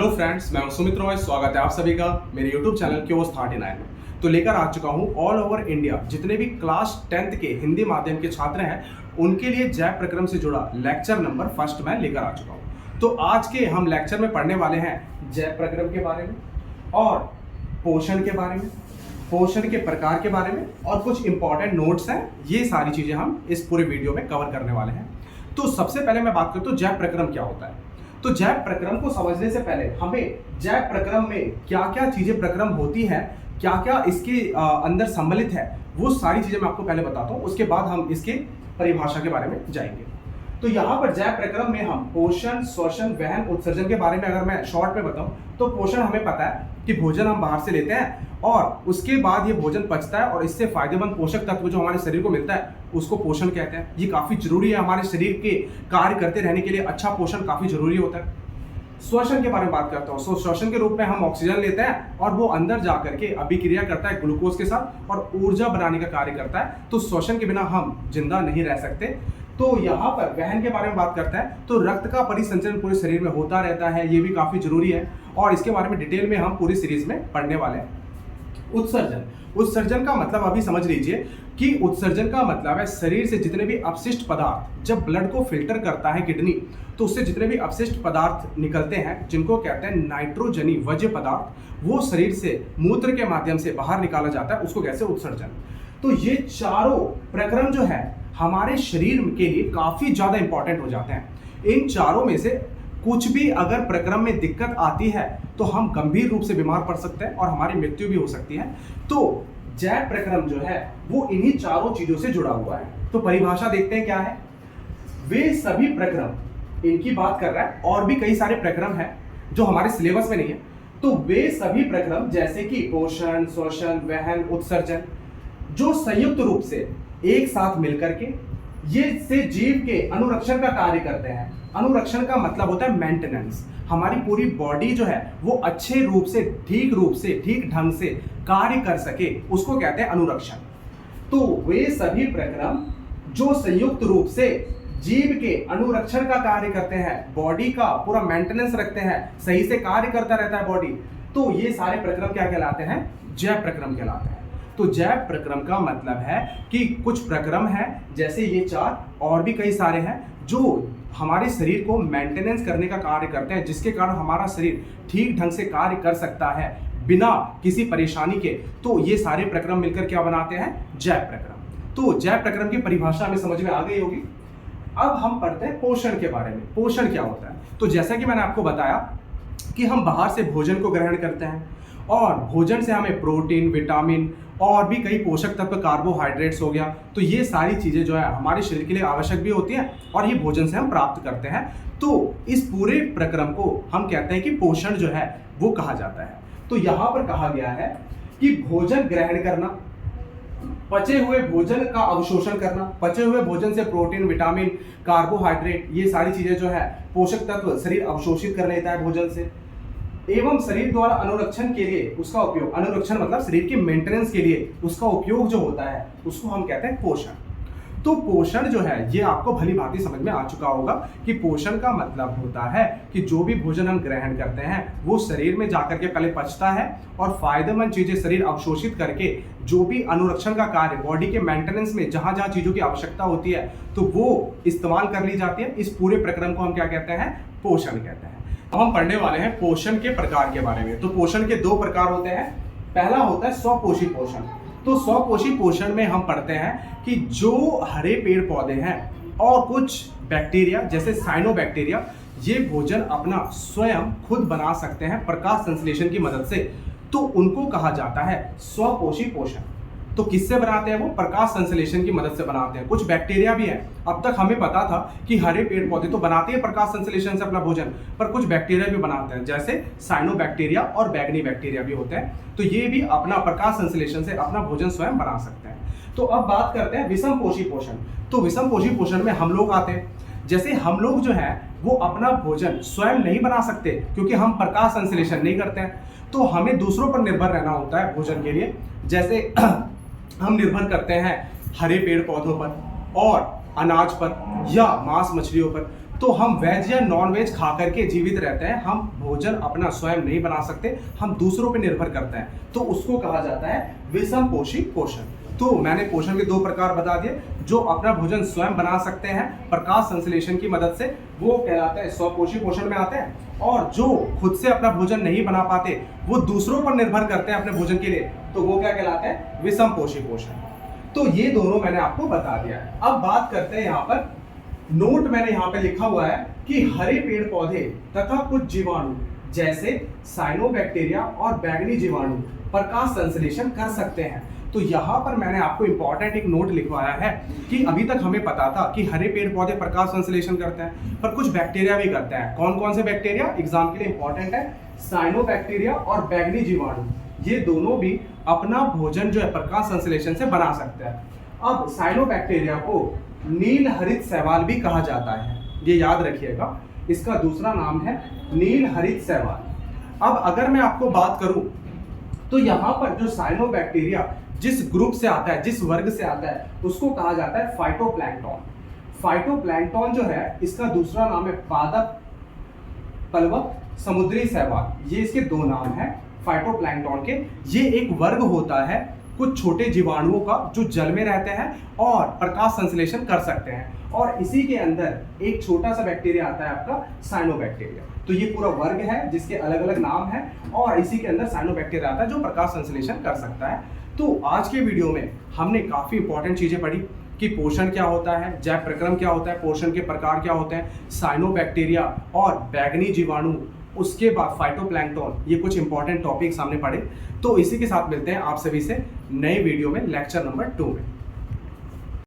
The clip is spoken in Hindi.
हेलो फ्रेंड्स, मैं हूं सुमित रॉय। स्वागत है आप सभी का मेरे यूट्यूब चैनल क्योस 39 में। तो लेकर आ चुका हूं ऑल ओवर इंडिया जितने भी क्लास 10th के हिंदी माध्यम के छात्र हैं उनके लिए जय प्रक्रम से जुड़ा लेक्चर नंबर फर्स्ट मैं लेकर आ चुका हूं। तो आज के हम लेक्चर में पढ़ने वाले हैं जय प्रक्रम के बारे में और पोषण के बारे में, पोषण के प्रकार के बारे में और कुछ इंपॉर्टेंट नोट्स हैं। ये सारी चीजें हम इस पूरे वीडियो में कवर करने वाले हैं। तो सबसे पहले मैं बात करता हूं जय प्रक्रम क्या होता है। तो जय प्रक्रम को समझने से पहले हमें जय प्रक्रम में क्या क्या चीजें प्रक्रम होती हैं, क्या क्या इसके अंदर सम्मिलित है, वो सारी चीजें मैं आपको पहले बताता हूं। उसके बाद हम इसके परिभाषा के बारे में जाएंगे। तो यहाँ पर जय प्रक्रम में हम पोषण, श्वसन, वहन, उत्सर्जन के बारे में अगर मैं शॉर्ट में बताऊं तो पोषण हमें पता है कि भोजन हम बाहर से लेते हैं और उसके बाद ये भोजन पचता है और इससे फायदेमंद पोषक तत्व जो हमारे शरीर को मिलता है उसको पोषण कहते हैं। ये काफी जरूरी है हमारे शरीर के कार्य करते रहने के लिए। अच्छा पोषण काफी जरूरी होता है। श्वसन के बारे में बात करता हूँ। श्वसन के रूप में हम ऑक्सीजन लेते हैं और वो अंदर जाकर के अभिक्रिया करता है ग्लूकोज के साथ और ऊर्जा बनाने का कार्य करता है। तो श्वसन के बिना हम जिंदा नहीं रह सकते। तो यहाँ पर वहन के बारे में बात करता है तो रक्त का परिसंचरण पूरे शरीर में होता रहता है, ये भी काफी जरूरी है और इसके बारे में डिटेल में हम पूरी सीरीज में पढ़ने वाले हैं। उत्सर्जन, उत्सर्जन का मतलब अभी समझ लीजिए कि उत्सर्जन का मतलब है शरीर से जितने भी अपशिष्ट पदार्थ, जब ब्लड को फिल्टर करता है किडनी तो उससे जितने भी अपशिष्ट पदार्थ निकलते हैं जिनको कहते हैं नाइट्रोजनी वज्र पदार्थ, वो शरीर से मूत्र के माध्यम से बाहर निकाला जाता है, उसको कहते हैं उत्सर्जन। तो ये चारों प्रक्रम जो है हमारे शरीर के लिए काफी ज्यादा इंपॉर्टेंट हो जाते हैं। इन चारों में से कुछ भी अगर प्रक्रम में दिक्कत आती है तो हम गंभीर रूप से बीमार पड़ सकते हैं और हमारी मृत्यु भी हो सकती है। तो जय प्रक्रम जो है वो इन्हीं चारों चीजों से जुड़ा हुआ है। तो परिभाषा देखते हैं क्या है। वे सभी प्रक्रम, इनकी बात कर रहा है, और भी कई सारे प्रक्रम हैं जो हमारे सिलेबस में नहीं है। तो वे सभी प्रक्रम जैसे कि पोषण, श्वसन, वहन, उत्सर्जन जो संयुक्त रूप से एक साथ मिलकर के ये से जीव के अनुरक्षण का कार्य करते हैं। अनुरक्षण का मतलब होता है मेंटेनेंस। हमारी पूरी बॉडी जो है वो अच्छे रूप से, ठीक ढंग से कार्य कर सके, उसको कहते हैं अनुरक्षण। तो वे सभी प्रक्रम जो संयुक्त रूप से जीव के अनुरक्षण का कार्य करते हैं, बॉडी का पूरा मेंटेनेंस रखते हैं, सही से कार्य करता रहता है बॉडी, तो ये सारे प्रक्रम क्या कहलाते हैं? जय प्रक्रम कहलाते हैं। तो जय प्रक्रम का मतलब है कि कुछ प्रक्रम है जैसे ये चार, और भी कई सारे हैं जो हमारे शरीर को मेंटेनेंस करने का कार्य करते हैं, जिसके कारण हमारा शरीर ठीक ढंग से कार्य कर सकता है बिना किसी परेशानी के। तो ये सारे प्रक्रम मिलकर क्या बनाते हैं? जय प्रक्रम। तो जय प्रक्रम की परिभाषा हमें समझ में आ गई होगी। अब हम पढ़ते हैं पोषण के बारे में। पोषण क्या होता है? तो जैसा कि मैंने आपको बताया कि हम बाहर से भोजन को ग्रहण करते हैं और भोजन से हमें प्रोटीन, विटामिन और भी कई पोषक तत्व, कार्बोहाइड्रेट्स हो गया, तो ये सारी चीज़ें जो है हमारे शरीर के लिए आवश्यक भी होती हैं और ये भोजन से हम प्राप्त करते हैं। तो इस पूरे प्रक्रम को हम कहते हैं कि पोषण जो है वो कहा जाता है। तो यहाँ पर कहा गया है कि भोजन ग्रहण करना, पचे हुए भोजन का अवशोषण करना, पचे हुए भोजन से प्रोटीन, विटामिन, कार्बोहाइड्रेट, ये सारी चीज़ें जो है पोषक तत्व शरीर अवशोषित कर लेता है भोजन से, एवं शरीर द्वारा अनुरक्षण के लिए उसका उपयोग, अनुरक्षण मतलब शरीर के मेंटेनेंस के लिए उसका उपयोग जो होता है उसको हम कहते हैं पोषण। तो पोषण जो है ये आपको भली भांति समझ में आ चुका होगा कि पोषण का मतलब होता है कि जो भी भोजन हम ग्रहण करते हैं वो शरीर में जाकर के पहले पचता है और फायदेमंद चीजें शरीर अवशोषित करके जो भी अनुरक्षण का कार्य, बॉडी के मेंटेनेंस में जहां जहां चीजों की आवश्यकता होती है तो वो इस्तेमाल कर ली जाती है। इस पूरे प्रक्रम को हम क्या कहते हैं? पोषण कहते हैं। अब हम पढ़ने वाले हैं पोषण के प्रकार के बारे में। तो पोषण के दो प्रकार होते हैं। पहला होता है स्वपोषी पोषण। तो स्वपोषी पोषण में हम पढ़ते हैं कि जो हरे पेड़ पौधे हैं और कुछ बैक्टीरिया जैसे साइनोबैक्टीरिया, ये भोजन अपना स्वयं खुद बना सकते हैं प्रकाश संश्लेषण की मदद से, तो उनको कहा जाता है स्वपोषी पोषण। तो किससे बनाते हैं? वो प्रकाश संश्लेषण की मदद से बनाते हैं। कुछ बैक्टीरिया भी हैं। अब तक हमें पता था कि हरे पेड़ पौधे तो बनाते हैं प्रकाश संश्लेषण से अपना भोजन, पर कुछ बैक्टीरिया भी बनाते हैं जैसे साइनोबैक्टीरिया और बैगनी बैक्टीरिया भी होते हैं। तो ये भी अपना प्रकाश संश्लेषण से अपना भोजन स्वयं बना सकते हैं। तो अब बात करते हैं विषमपोषी पोषण। तो विषमपोषी पोषण में हम लोग आते हैं। जैसे हम लोग जो है वो अपना भोजन स्वयं नहीं बना सकते क्योंकि हम प्रकाश संश्लेषण नहीं करते हैं, तो हमें दूसरों पर निर्भर रहना होता है भोजन के लिए। जैसे हम निर्भर करते हैं हरे पेड़ पौधों पर और अनाज पर या मांस मछलियों पर। तो हम वेज या नॉन वेज खा करके जीवित रहते हैं, हम भोजन अपना स्वयं नहीं बना सकते, हम दूसरों पे निर्भर करते हैं, तो उसको कहा जाता है विषम पोषी पोषण। तो मैंने पोषण के 2 प्रकार बता दिए। जो अपना भोजन स्वयं बना सकते हैं प्रकाश संश्लेषण की मदद से, वो कहलाते हैं स्वपोषी पोषण में आते हैं, और जो खुद से अपना भोजन नहीं बना पाते, वो दूसरों पर निर्भर करते हैं अपने भोजन के लिए, तो वो क्या कहलाते हैं विषम पोषी पोषण। तो ये दोनों मैंने आपको बता दिया है। अब बात करते हैं यहाँ पर, नोट मैंने यहाँ पे लिखा हुआ है कि हरे पेड़ पौधे तथा कुछ जीवाणु जैसे साइनोबैक्टीरिया और बैंगनी जीवाणु प्रकाश संश्लेषण कर सकते हैं। तो यहाँ पर मैंने आपको इंपॉर्टेंट एक नोट लिखवाया है कि अभी तक हमें पता था कि हरे पेड़ पौधे प्रकाश संश्लेषण करते हैं, पर कुछ बैक्टीरिया भी करते हैं। कौन कौन से बैक्टीरिया एग्जाम के लिए इंपॉर्टेंट है, साइनोबैक्टीरिया और बैंगनी जीवाणु, ये दोनों भी अपना भोजन जो है प्रकाश संश्लेषण से बना सकते हैं। अब साइनोबैक्टीरिया को नील हरित शैवाल भी कहा जाता है, ये याद रखिएगा, इसका दूसरा नाम है नील हरित शैवाल। अब अगर मैं आपको बात करूं तो यहाँ पर जो साइनोबैक्टीरिया जिस ग्रुप से आता है, जिस वर्ग से आता है, उसको कहा जाता है फाइटोप्लैंक्टन। फाइटोप्लैंक्टन जो है इसका दूसरा नाम है पादप प्लवक समुद्री शैवाल, ये इसके 2 नाम हैं फाइटोप्लैंक्टन के। ये एक वर्ग होता है कुछ छोटे जीवाणुओं का जो जल में रहते हैं और प्रकाश संश्लेषण कर सकते हैं, और इसी के अंदर एक छोटा सा बैक्टीरिया आता है आपका साइनोबैक्टीरिया। तो ये पूरा वर्ग है जिसके अलग अलग नाम हैं, और इसी के अंदर साइनोबैक्टीरिया आता है जो प्रकाश संश्लेषण कर सकता है। तो आज के वीडियो में हमने काफ़ी इंपॉर्टेंट चीज़ें पढ़ी कि पोषण क्या होता है, जैव प्रक्रम क्या होता है, पोषण के प्रकार क्या होते हैं, साइनोबैक्टीरिया और बैंगनी जीवाणु, उसके बाद फाइटोप्लैंक्टन, ये कुछ इंपॉर्टेंट टॉपिक्स हमने पढ़े। तो इसी के साथ मिलते हैं आप सभी से नए वीडियो में लेक्चर नंबर 2 में।